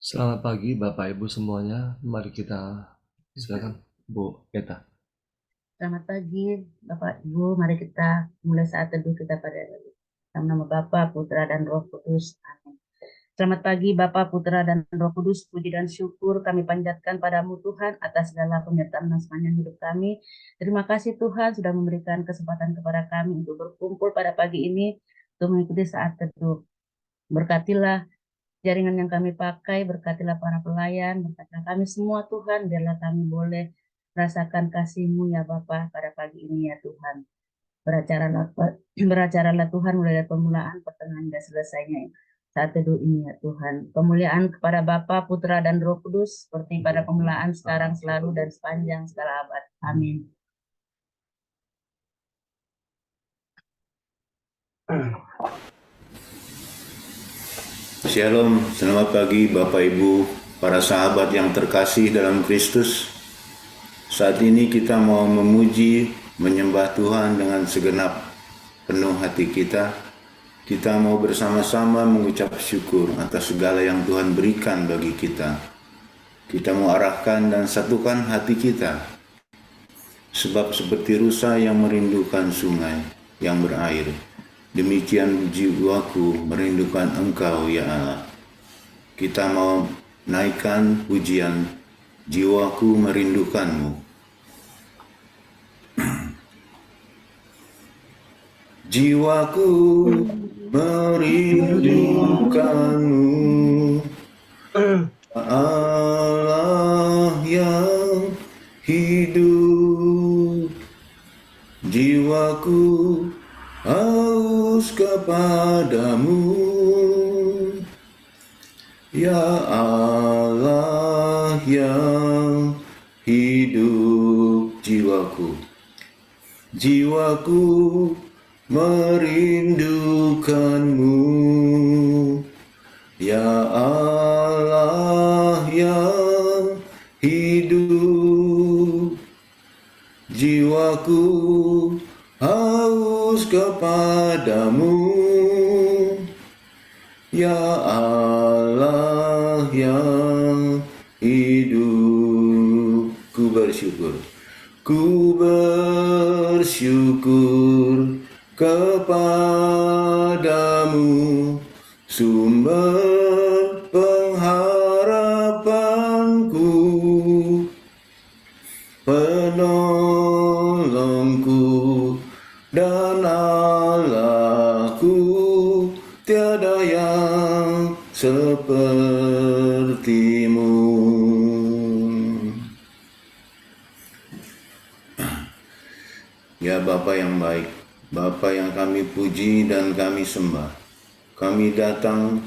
Selamat pagi Bapak Ibu semuanya. Mari kita silakan Bu Eta. Selamat pagi, Bapak Ibu. Mari kita mulai saat teduh kita pada dalam nama Bapa, Putra, dan Roh Kudus. Amin. Selamat pagi, Bapa, Putra, dan Roh Kudus. Puji dan syukur kami panjatkan padamu, Tuhan, atas segala penyertaan dan sepanjang hidup kami. Terima kasih, Tuhan, sudah memberikan kesempatan kepada kami untuk berkumpul pada pagi ini untuk mengikuti saat teduh. Berkatilah jaringan yang kami pakai, berkatilah para pelayan, berkatilah kami semua Tuhan, biarlah kami boleh merasakan kasih-Mu ya Bapa pada pagi ini ya Tuhan. Beracaralah, beracaralah Tuhan mulai dari permulaan, pertengahan, dan selesainya saat teduh ini ya Tuhan. Kemuliaan kepada Bapa, Putra, dan Roh Kudus, seperti pada permulaan, sekarang, selalu, dan sepanjang segala abad. Amin. Shalom, selamat pagi Bapak Ibu, para sahabat yang terkasih dalam Kristus. Saat ini kita mau memuji, menyembah Tuhan dengan segenap penuh hati kita. Kita mau bersama-sama mengucap syukur atas segala yang Tuhan berikan bagi kita. Kita mau arahkan dan satukan hati kita. Sebab seperti rusa yang merindukan sungai yang berair, demikian jiwaku merindukan Engkau ya Allah. Kita mau naikkan pujian, jiwaku merindukanmu. Jiwaku merindukanmu, Allah yang hidup. Jiwaku haus kepadamu, ya Allah yang hidup. Jiwaku merindukanmu, ya Allah yang hidup. Jiwaku haus kepadamu, ya Allah yang hidup. Ku bersyukur kepadamu, sumber pengharapanku, penolongku dan Allahku, tiada yang sepertimu. Ya Bapa yang baik, Bapa yang kami puji dan kami sembah, kami datang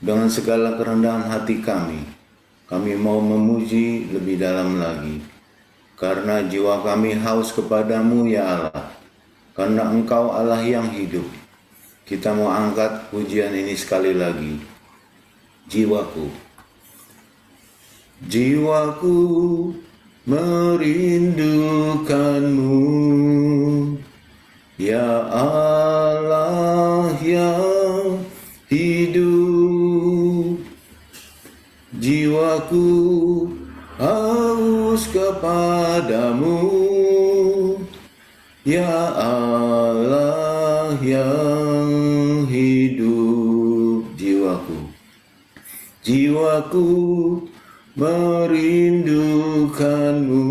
dengan segala kerendahan hati kami. Kami mau memuji lebih dalam lagi, karena jiwa kami haus kepadamu ya Allah, karena Engkau Allah yang hidup. Kita mau angkat pujian ini sekali lagi. Jiwaku merindukanmu, ya Allah yang hidup. Jiwaku haus kepadamu, ya Allah yang hidup. Jiwaku merindukanmu,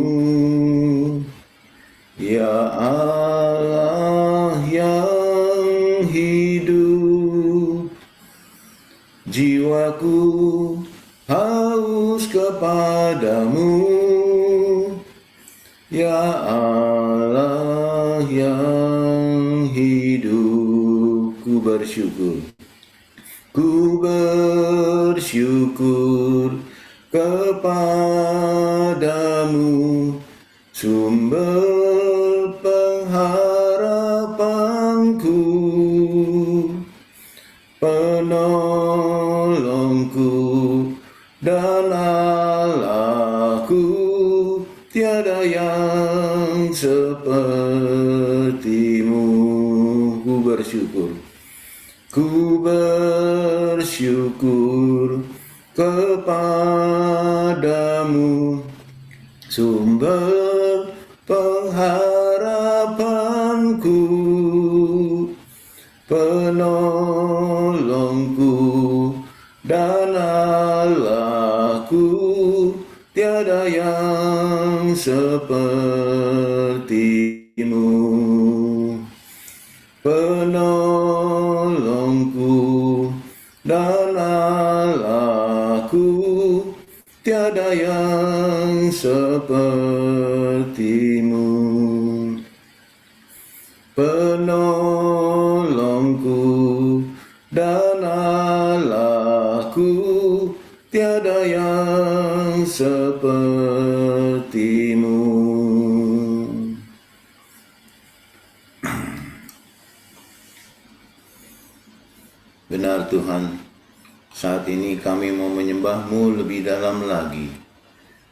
ya Allah yang hidup. Jiwaku haus kepadamu, ya Allah yang hidup. Ku bersyukur kepadamu, sumber pengharapanku, penolongku dan Allahku, tiada yang sepertimu. Ku bersyukur kepadamu, sumber pengharapanku, penolongku dan Allahku, tiada yang sepertimu. Penolongku dan Allahku, tiada yang sepertimu. Penolongku dan Allahku, tiada yang sepertimu. Benar Tuhan, saat ini kami mau menyembah-Mu lebih dalam lagi.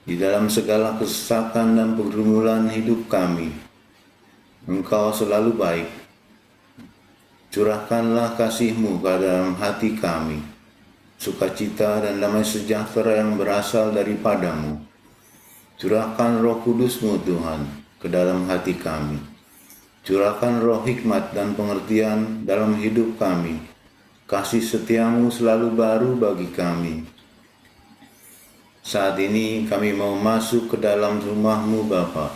Di dalam segala kesesakan dan pergumulan hidup kami, Engkau selalu baik. Curahkanlah kasih-Mu ke dalam hati kami, sukacita dan damai sejahtera yang berasal daripada-Mu. Curahkan Roh Kudus-Mu Tuhan ke dalam hati kami. Curahkan roh hikmat dan pengertian dalam hidup kami. Kasih setia-Mu selalu baru bagi kami. Saat ini kami mau masuk ke dalam rumah-Mu Bapa.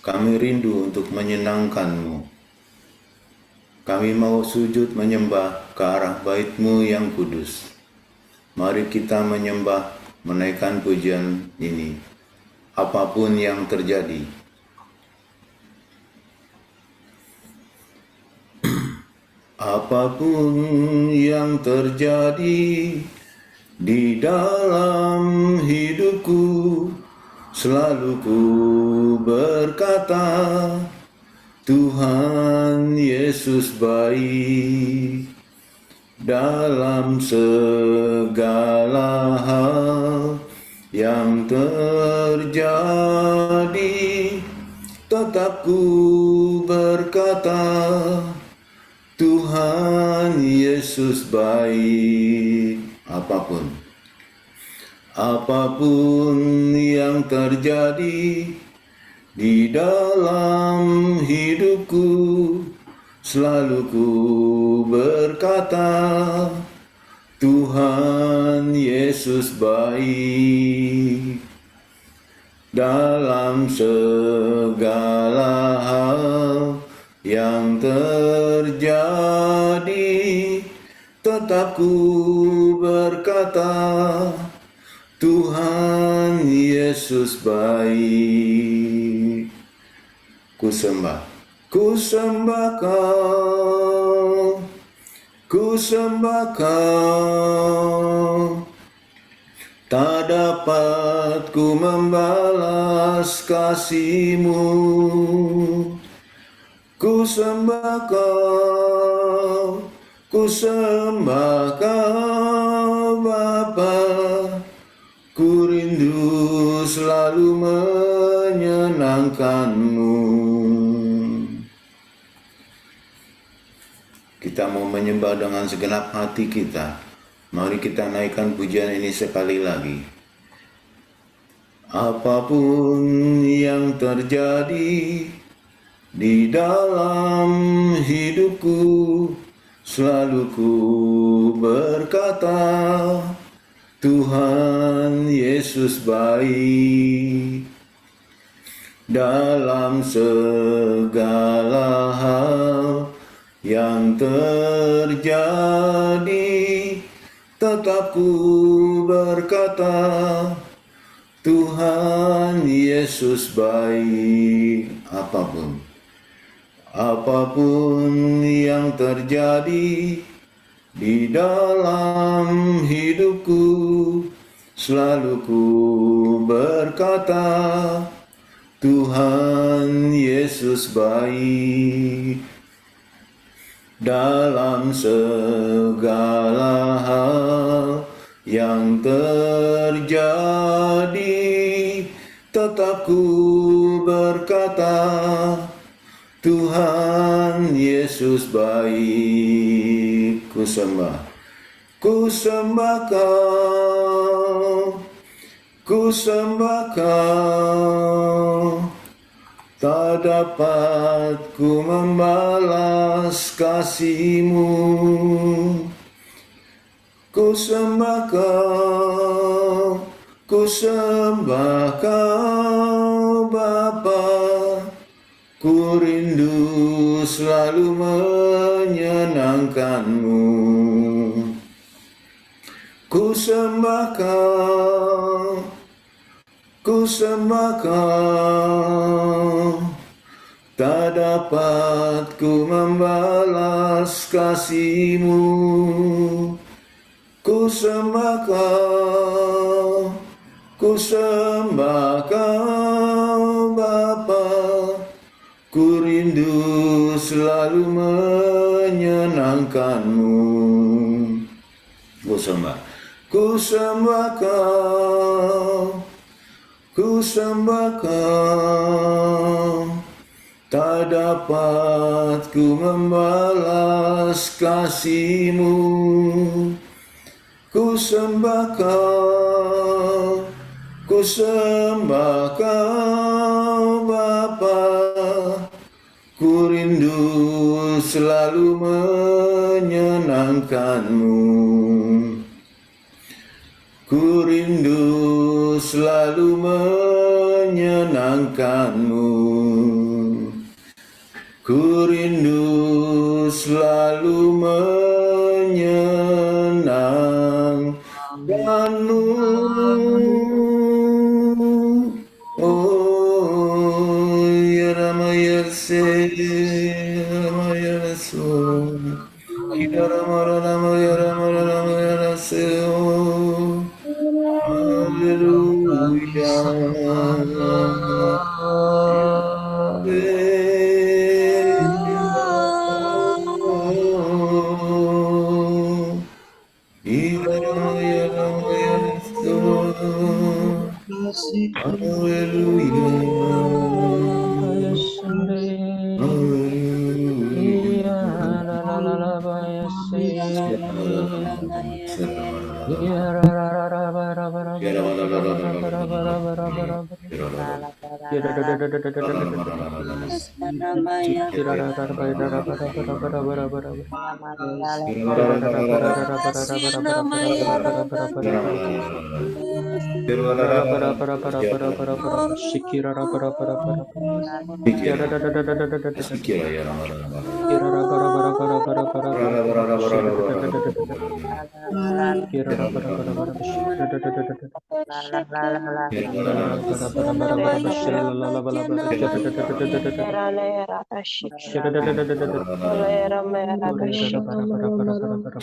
Kami rindu untuk menyenangkan-Mu. Kami mau sujud menyembah ke arah bait-Mu yang kudus. Mari kita menyembah, menaikkan pujian ini, apapun yang terjadi. Apapun yang terjadi di dalam hidupku, selalu ku berkata, Tuhan Yesus baik. Dalam segala hal yang terjadi, tetap ku berkata, Tuhan Yesus baik. Apapun yang terjadi di dalam hidupku, selalu ku berkata, Tuhan Yesus baik. Dalam segala hal yang terjadi, tetap ku berkata, Tuhan Yesus baik. Ku sembah Kau, ku sembah Kau. Tak dapat ku membalas kasih-Mu. Ku sembah Kau, ku sembah Kau Bapa. Ku rindu selalu menyenangkan-Mu. Kita mau menyembah dengan segenap hati kita. Mari kita naikkan pujian ini sekali lagi. Apapun yang terjadi di dalam hidupku, selalu ku berkata, Tuhan Yesus baik. Dalam segala hal yang terjadi, tetap ku berkata, Tuhan Yesus baik. Apapun yang terjadi di dalam hidupku, selalu ku berkata, Tuhan Yesus baik. Dalam segala hal yang terjadi, tetap ku berkata, Tuhan Yesus baik. Ku sembah Kau, ku sembah Kau. Tak dapat ku membalas kasih-Mu. Ku sembah Kau, ku sembah Kau Bapa. Ku rindu selalu menyenangkan-Mu. Ku sembah Kau, ku sembah Kau. Tak dapat ku membalas kasih-Mu. Ku sembah Kau, ku sembah Kau Bapa. Ku rindu selalu menyenangkan-Mu. Ku sembah Kau, ku sembah Kau. Tak dapat ku membalas kasih-Mu. Ku sembah Kau, ku sembah Kau Bapa. Ku rindu selalu menyenangkan-Mu. Ku rindu selalu menyenangkan-Mu. Ku rindu selalu menyenangkan-Mu. Oh, ya Rama ya Se, Rama ya Rasul. Ya Rama Rama ya Rama Rama ya Rasul.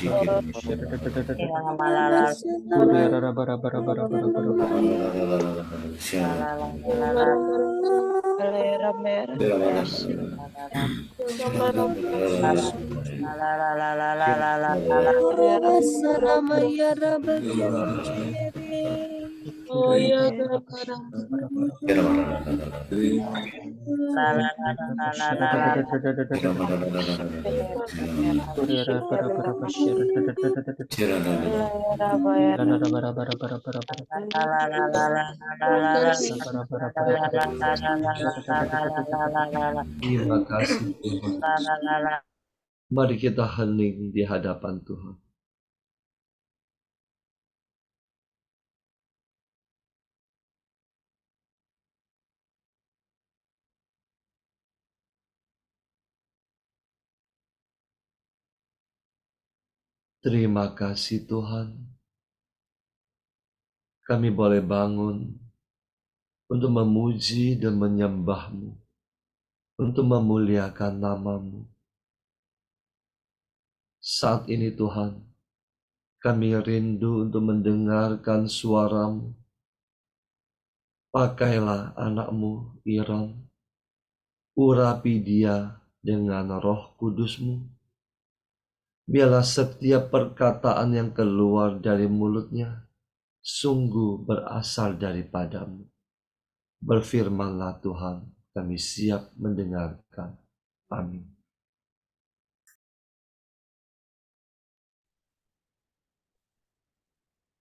Terima kasih Tuhan. Mari kita hening di hadapan Tuhan. Terima kasih Tuhan. Kami boleh bangun untuk memuji dan menyembah-Mu, untuk memuliakan nama-Mu. Saat ini Tuhan, kami rindu untuk mendengarkan suara-Mu. Pakailah anak-Mu, Iram, urapi dia dengan Roh Kudus-Mu. Biarlah setiap perkataan yang keluar dari mulutnya sungguh berasal daripada-Mu. Berfirmanlah Tuhan, kami siap mendengarkan. Amin.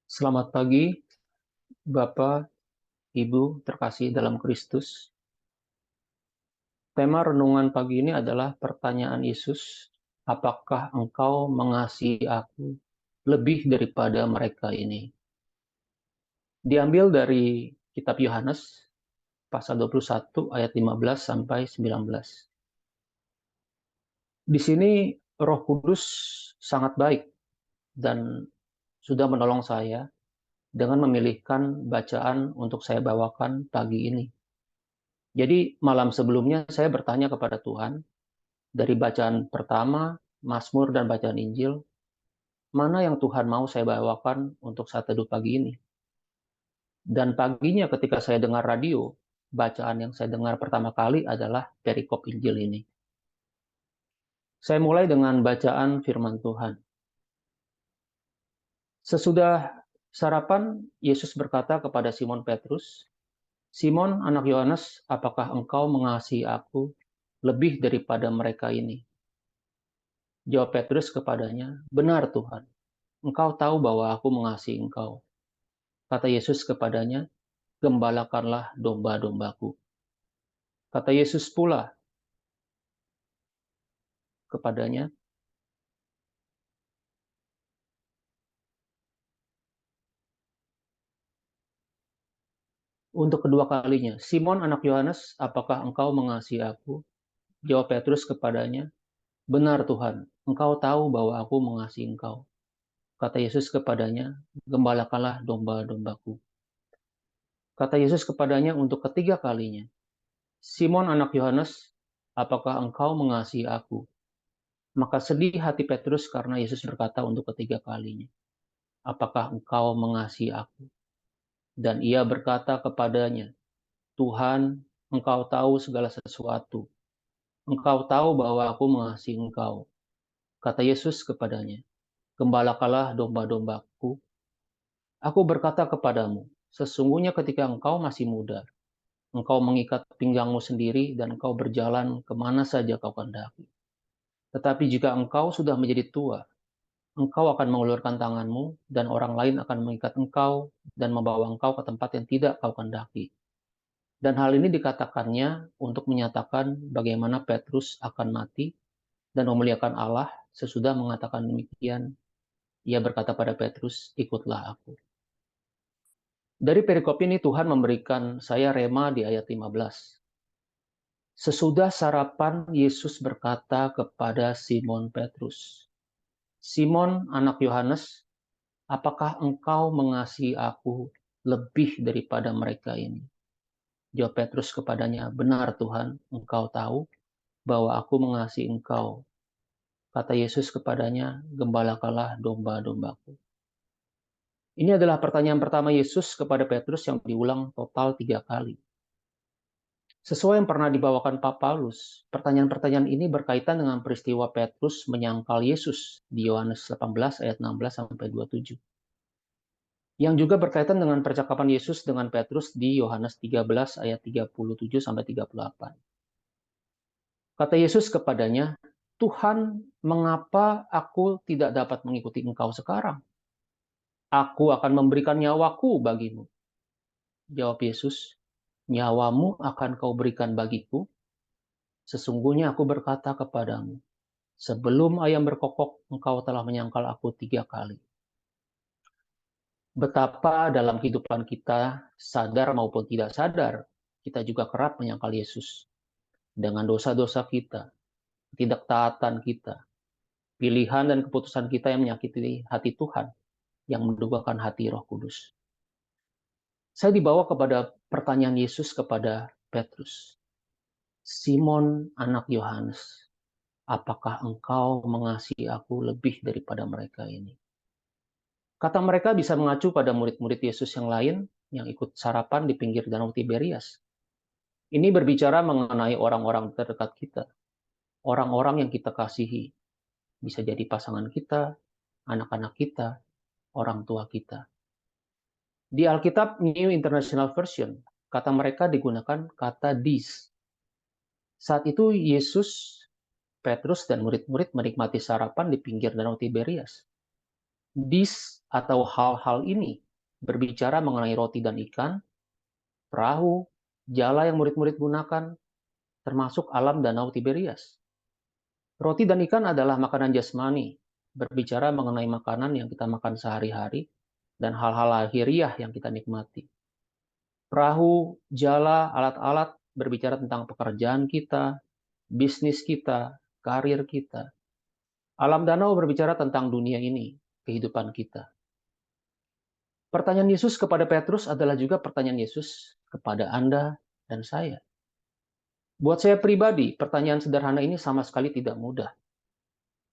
Selamat pagi, Bapak, Ibu terkasih dalam Kristus, tema renungan pagi ini adalah pertanyaan Yesus, apakah engkau mengasihi aku lebih daripada mereka ini? Diambil dari kitab Yohanes, pasal 21 ayat 15 sampai 19. Di sini Roh Kudus sangat baik dan sudah menolong saya dengan memilihkan bacaan untuk saya bawakan pagi ini. Jadi malam sebelumnya saya bertanya kepada Tuhan, dari bacaan pertama, Mazmur dan bacaan Injil, mana yang Tuhan mau saya bawakan untuk saat teduh pagi ini? Dan paginya ketika saya dengar radio, bacaan yang saya dengar pertama kali adalah perikop Injil ini. Saya mulai dengan bacaan firman Tuhan. Sesudah sarapan, Yesus berkata kepada Simon Petrus, "Simon, anak Yohanes, apakah engkau mengasihi aku lebih daripada mereka ini?" Jawab Petrus kepadanya, "Benar Tuhan, engkau tahu bahwa aku mengasihi engkau." Kata Yesus kepadanya, "Gembalakanlah domba-dombaku." Kata Yesus pula kepadanya, untuk kedua kalinya, "Simon anak Yohanes, apakah engkau mengasihi aku?" Jawab Petrus kepadanya, "Benar Tuhan, engkau tahu bahwa aku mengasihi engkau." Kata Yesus kepadanya, "Gembalakanlah domba-dombaku." Kata Yesus kepadanya untuk ketiga kalinya, "Simon anak Yohanes, apakah engkau mengasihi aku?" Maka sedih hati Petrus karena Yesus berkata untuk ketiga kalinya, "Apakah engkau mengasihi aku?" Dan ia berkata kepadanya, "Tuhan, engkau tahu segala sesuatu. Engkau tahu bahwa aku mengasihi engkau." Kata Yesus kepadanya, "Gembalakanlah domba-dombaku. Aku berkata kepadamu, sesungguhnya ketika engkau masih muda, engkau mengikat pinggangmu sendiri dan engkau berjalan kemana saja kau kehendaki. Tetapi jika engkau sudah menjadi tua, engkau akan mengulurkan tanganmu dan orang lain akan mengikat engkau dan membawa engkau ke tempat yang tidak kau kehendaki." Dan hal ini dikatakannya untuk menyatakan bagaimana Petrus akan mati dan memuliakan Allah. Sesudah mengatakan demikian, ia berkata pada Petrus, "Ikutlah aku." Dari perikop ini Tuhan memberikan saya rema di ayat 15. Sesudah sarapan, Yesus berkata kepada Simon Petrus, "Simon, anak Yohanes, apakah engkau mengasihi aku lebih daripada mereka ini?" Jawab Petrus kepadanya, "Benar Tuhan, engkau tahu bahwa aku mengasihi engkau." Kata Yesus kepadanya, "Gembalakanlah domba-dombaku." Ini adalah pertanyaan pertama Yesus kepada Petrus yang diulang total 3 kali. Sesuai yang pernah dibawakan Pak Paulus, pertanyaan-pertanyaan ini berkaitan dengan peristiwa Petrus menyangkal Yesus di Yohanes 18 ayat 16-27. Yang juga berkaitan dengan percakapan Yesus dengan Petrus di Yohanes 13 ayat 37-38. Kata Yesus kepadanya, "Tuhan, mengapa aku tidak dapat mengikuti engkau sekarang? Aku akan memberikan nyawaku bagimu." Jawab Yesus, "Nyawamu akan kau berikan bagiku? Sesungguhnya aku berkata kepadamu, sebelum ayam berkokok, engkau telah menyangkal aku 3 kali." Betapa dalam kehidupan kita, sadar maupun tidak sadar, kita juga kerap menyangkal Yesus. Dengan dosa-dosa kita, ketidaktaatan kita, pilihan dan keputusan kita yang menyakiti hati Tuhan, yang mendukakan hati Roh Kudus. Saya dibawa kepada pertanyaan Yesus kepada Petrus. "Simon, anak Yohanes, apakah engkau mengasihi aku lebih daripada mereka ini?" Kata mereka bisa mengacu pada murid-murid Yesus yang lain yang ikut sarapan di pinggir Danau Tiberias. Ini berbicara mengenai orang-orang terdekat kita, orang-orang yang kita kasihi. Bisa jadi pasangan kita, anak-anak kita, orang tua kita. Di Alkitab New International Version, kata mereka digunakan kata dis. Saat itu Yesus, Petrus, dan murid-murid menikmati sarapan di pinggir Danau Tiberias. Dis atau hal-hal ini berbicara mengenai roti dan ikan, perahu, jala yang murid-murid gunakan, termasuk alam danau Tiberias. Roti dan ikan adalah makanan jasmani, berbicara mengenai makanan yang kita makan sehari-hari dan hal-hal lahiriah yang kita nikmati. Perahu, jala, alat-alat berbicara tentang pekerjaan kita, bisnis kita, karir kita. Alam danau berbicara tentang dunia ini, kehidupan kita. Pertanyaan Yesus kepada Petrus adalah juga pertanyaan Yesus kepada Anda dan saya. Buat saya pribadi, pertanyaan sederhana ini sama sekali tidak mudah.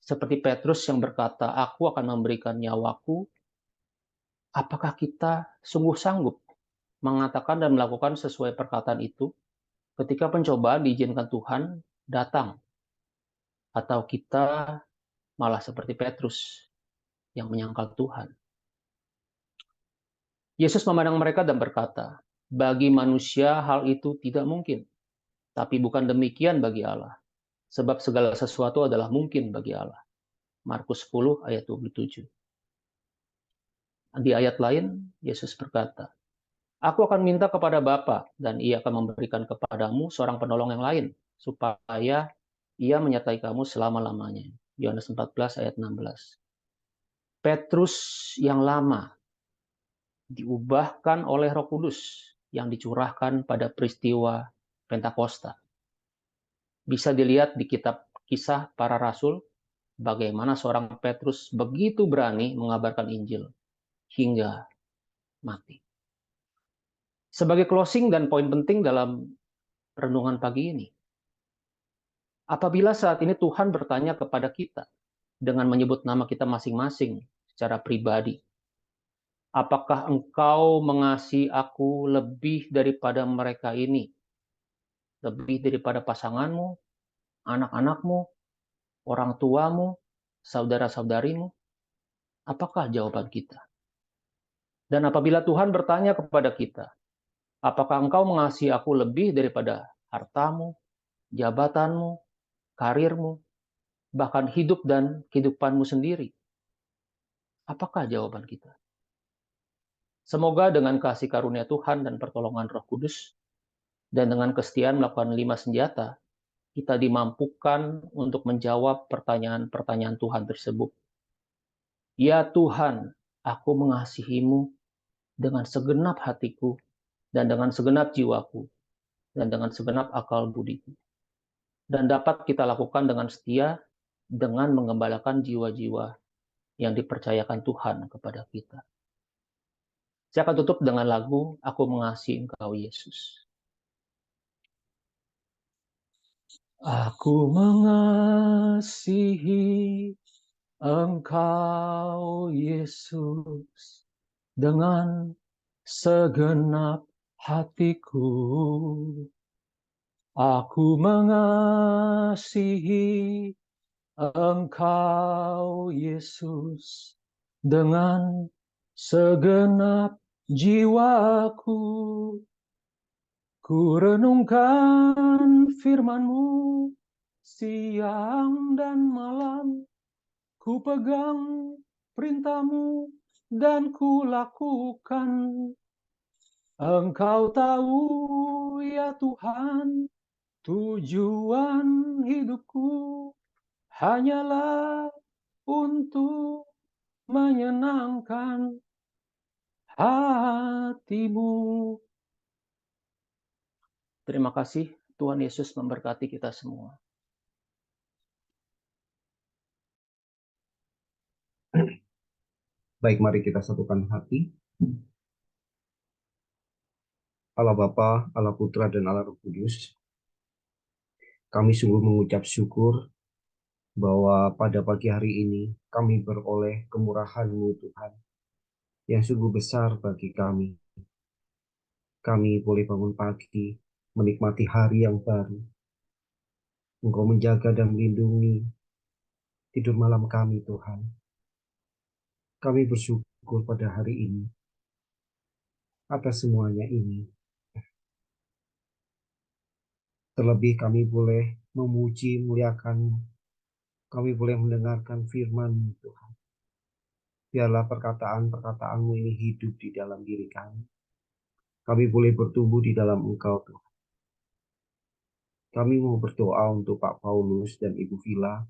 Seperti Petrus yang berkata, "Aku akan memberikan nyawaku." Apakah kita sungguh sanggup mengatakan dan melakukan sesuai perkataan itu ketika pencobaan diizinkan Tuhan datang? Atau kita malah seperti Petrus yang menyangkal Tuhan? Yesus memandang mereka dan berkata, "Bagi manusia hal itu tidak mungkin, tapi bukan demikian bagi Allah. Sebab segala sesuatu adalah mungkin bagi Allah." Markus 10 ayat 27. Di ayat lain, Yesus berkata, "Aku akan minta kepada Bapa, dan Ia akan memberikan kepadamu seorang penolong yang lain, supaya Ia menyertai kamu selama-lamanya." Yohanes 14 ayat 16. Petrus yang lama diubahkan oleh Roh Kudus yang dicurahkan pada peristiwa Pentakosta. Bisa dilihat di kitab Kisah Para Rasul, bagaimana seorang Petrus begitu berani mengabarkan Injil hingga mati. Sebagai closing dan poin penting dalam renungan pagi ini, apabila saat ini Tuhan bertanya kepada kita dengan menyebut nama kita masing-masing secara pribadi, "Apakah engkau mengasihi aku lebih daripada mereka ini? Lebih daripada pasanganmu, anak-anakmu, orang tuamu, saudara-saudarimu?" Apakah jawaban kita? Dan apabila Tuhan bertanya kepada kita, "Apakah engkau mengasihi aku lebih daripada hartamu, jabatanmu, karirmu, bahkan hidup dan kehidupanmu sendiri?" Apakah jawaban kita? Semoga dengan kasih karunia Tuhan dan pertolongan Roh Kudus, dan dengan kesetiaan melakukan 5 senjata, kita dimampukan untuk menjawab pertanyaan-pertanyaan Tuhan tersebut. Ya Tuhan, aku mengasihimu dengan segenap hatiku, dan dengan segenap jiwaku, dan dengan segenap akal budiku. Dan dapat kita lakukan dengan setia, dengan mengembalakan jiwa-jiwa yang dipercayakan Tuhan kepada kita. Saya akan tutup dengan lagu "Aku Mengasihi Engkau Yesus." Aku mengasihi Engkau Yesus dengan segenap hatiku. Aku mengasihi Engkau Yesus dengan segenap jiwaku. Ku renungkan firman-Mu siang dan malam. Ku pegang perintah-Mu dan ku lakukan. Engkau tahu ya Tuhan, tujuan hidupku hanyalah untuk menyenangkan hati-Mu. Terima kasih, Tuhan Yesus memberkati kita semua. Baik, mari kita satukan hati. Allah Bapa, Allah Putra, dan Allah Roh Kudus, kami sungguh mengucap syukur bahwa pada pagi hari ini kami beroleh kemurahan-Mu Tuhan, yang sungguh besar bagi kami. Kami boleh bangun pagi, menikmati hari yang baru. Engkau menjaga dan melindungi tidur malam kami Tuhan. Kami bersyukur pada hari ini atas semuanya ini. Terlebih kami boleh memuji, muliakan, kami boleh mendengarkan firman Tuhan. Biarlah perkataan-perkataan-Mu ini hidup di dalam diri kami. Kami boleh bertumbuh di dalam Engkau, Tuhan. Kami mau berdoa untuk Pak Paulus dan Ibu Vila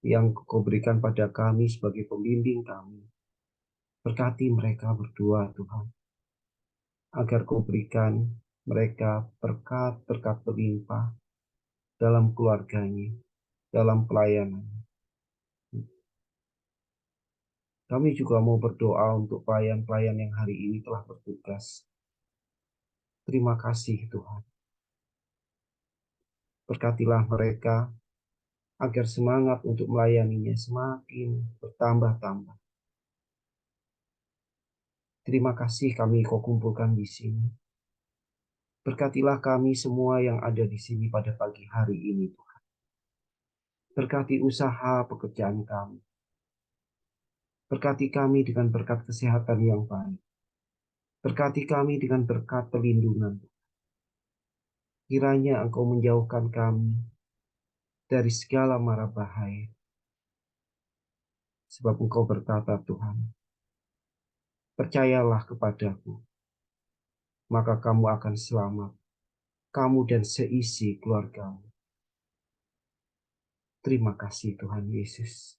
yang Kau berikan pada kami sebagai pembimbing kami. Berkati mereka berdua, Tuhan, agar Kau berikan mereka berkat-berkat berlimpah dalam keluarganya, dalam pelayanan. Kami juga mau berdoa untuk pelayan-pelayan yang hari ini telah bertugas. Terima kasih, Tuhan. Berkatilah mereka agar semangat untuk melayaninya semakin bertambah-tambah. Terima kasih kami Kau kumpulkan di sini. Berkatilah kami semua yang ada di sini pada pagi hari ini, Tuhan. Berkati usaha pekerjaan kami. Berkati kami dengan berkat kesehatan yang baik. Berkati kami dengan berkat perlindungan. Kiranya Engkau menjauhkan kami dari segala mara bahaya. Sebab Engkau berkata, Tuhan, percayalah kepadaku, maka kamu akan selamat, kamu dan seisi keluargamu. Terima kasih Tuhan Yesus.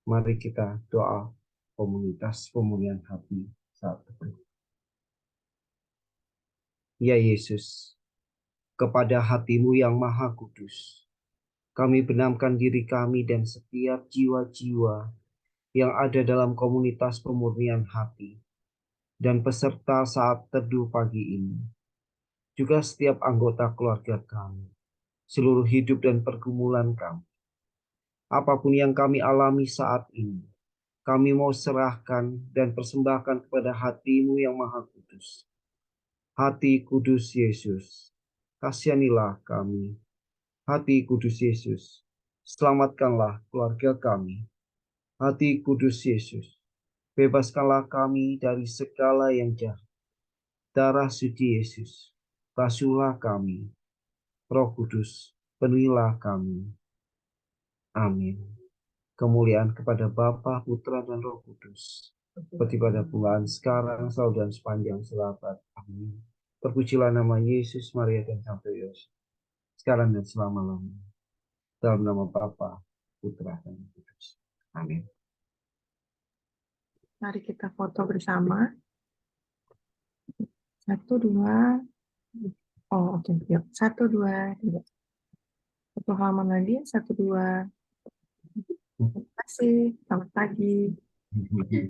Mari kita doa komunitas pemulihan hati saat itu. Ya Yesus, kepada hati-Mu yang maha kudus, kami benamkan diri kami dan setiap jiwa-jiwa yang ada dalam komunitas pemurnian hati dan peserta saat teduh pagi ini. Juga setiap anggota keluarga kami, seluruh hidup dan pergumulan kami. Apapun yang kami alami saat ini, kami mau serahkan dan persembahkan kepada hati-Mu yang maha kudus. Hati kudus Yesus, kasihanilah kami. Hati kudus Yesus, selamatkanlah keluarga kami. Hati kudus Yesus, bebaskanlah kami dari segala yang jahat. Darah suci Yesus, basuhlah kami. Roh Kudus, penuhilah kami. Amin. Kemuliaan kepada Bapa, Putra, dan Roh Kudus, seperti pada permulaan, sekarang, selalu, dan sepanjang selabad. Amin. Terpujilah nama Yesus, Maria, dan Santo Yosef, sekarang dan selama-lamanya. Dalam nama Bapa, Putra, dan Roh Kudus. Amin. Mari kita foto bersama. 1, 2. Oh, oke. Yuk. 1, 2, 3. Satu halaman lagi. 1, 2. Terima kasih. Selamat pagi.